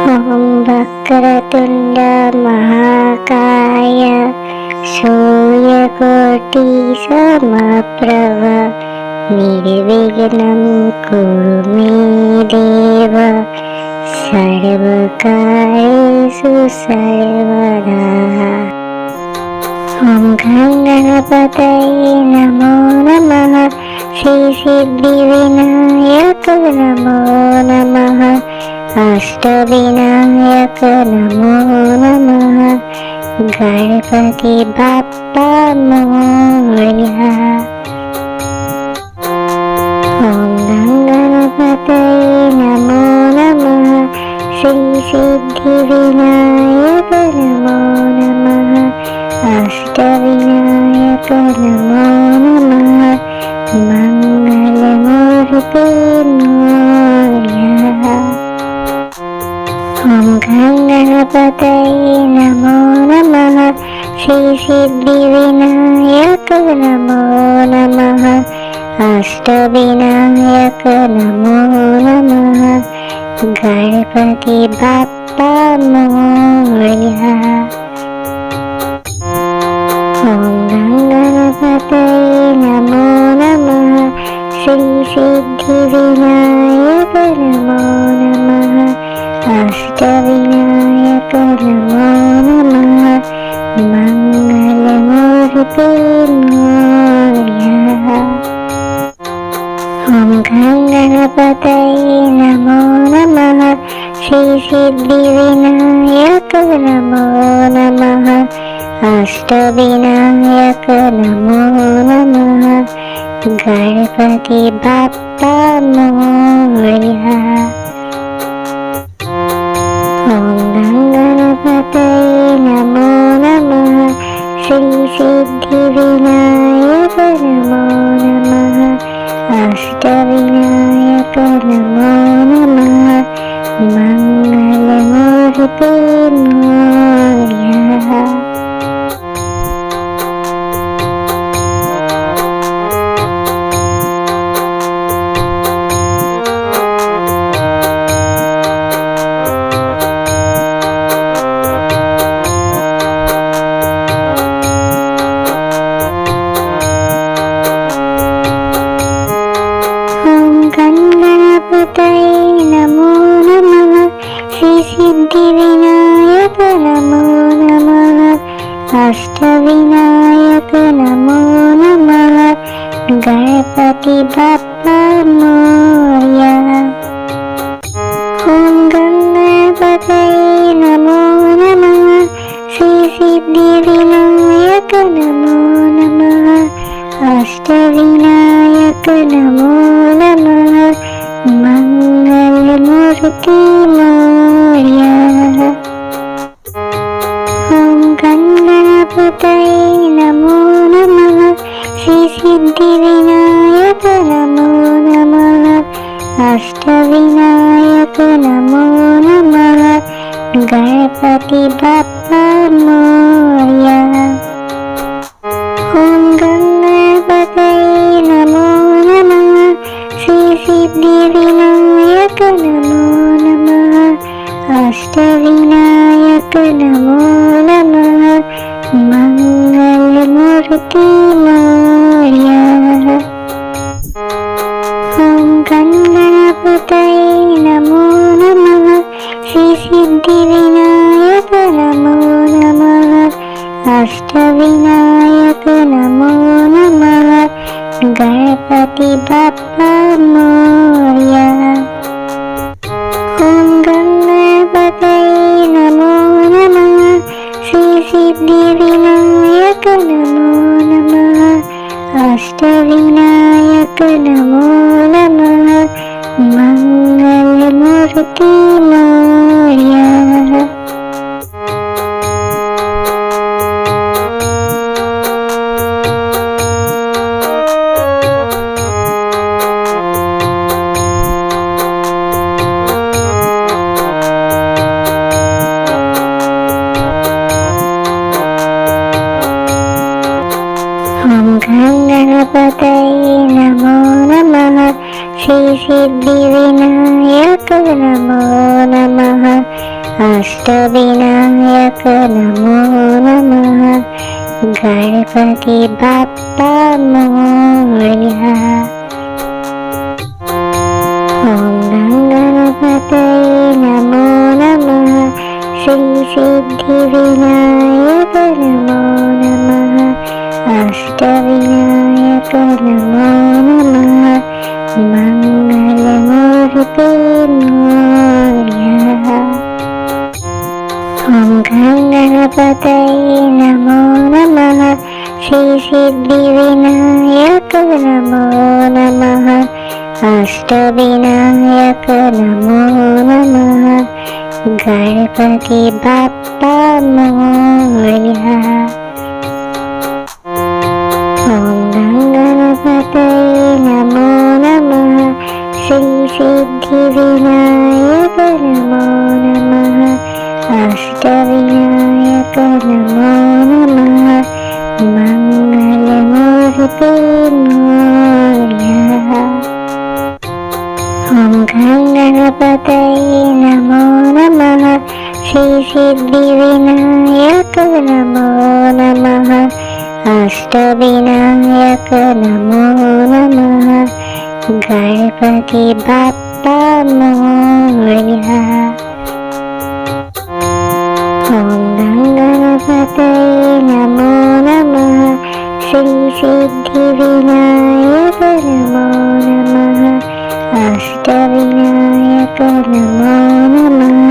ॐ वक्रतुण्ड महाकाय सूर्यकोटि समप्रभ निर्विघ्नं कुरु मे देव सर्वकार्येषु सर्वदा। ॐ गणपतये नमो नमः। श्री सिद्धिविनायक नमो नमः। अष्टविनायक नमो नमः। गणपति बाप्पा मोरया। ॐ गणपतये नमो नमः। श्री सिद्धिविनायक नमो नमः। अष्टविनायक नमो नमः। मंगलमूर्ते मोरया। ॐ गणपतये नमो नमः। श्री सिद्धिविनायक नमो नमः। अष्टविनायक नमो नमः। गणपति बाप्पा मोरया। ॐ गणपतये नमो नमः। श्री सिद्धिविनायक नमो नमः। अष्टविनायक नमो नमः। मंगलमूर्ते मोरया। ॐ गणपतये नमो नमः। श्री सिद्धिविनायक नमो नमः। अष्टविनायक नमो नमः। गणपति बाप्पा मोरया। ॐ गणपतये नमो नमः। श्री सिद्धिविनायक नमो नमः। अष्टविनायक नमो नमः। मंगलमूर्ते मोरया। गणपतये नमो नमः। श्री सिद्धिविनायक नमो नमः। अष्टविनायक नमो नमः। गणपति बाप्पा मोरया। ॐ गणपतये नमो नमः। श्री सिद्धिविनायक नमो नमः। अष्टविनायक नमो नमः। मंगलमूर्ते मोरया। ॐ गणपतये नमो नमः। श्री सिद्धिविनायक नमो नमः। अष्टविनायक नमो नमः। गणपति बाप्पा मोरया। ॐ गणपतये नमो नमः। श्री सिद्धिविनायक नमो नमः। अष्टविनायक नमो नमः। मंगलमूर्ते मोरया। ॐ गणपतये नमो नमः। श्री सिद्धिविनायक नमो नमः। अष्टविनायक नमो नमः। गणपति बाप्पा मोरया। ॐ गणपतये नमो नमः। अष्टविनायक नमो नमः गणपति बाप्पा मोरया। ॐ गणपतये नमो नमः श्री सिद्धिविनायक नमो नमः अष्टविनायक नमो नमः मंगलमूर्ते मोरया। ॐ गणपतये नमो नमः श्री सिद्धिविनायक नमो नमः अष्टविनायक नमो नमः गणपति बाप्पा मोरया। ॐ गणपतये नमो नमः श्री सिद्धिविनायक नमो नमः अष्टविनायक नमो नमः मंगलमूर्ते मोरया। ॐ गणपतये नमो नमः श्री सिद्धिविनायक नमो नमः अष्टविनायक नमो नमः गणपति बाप्पा मोरया। ॐ गणपतये नमो नमः श्री सिद्धिविनायक नमो नमः अष्टविनायक नमो नमः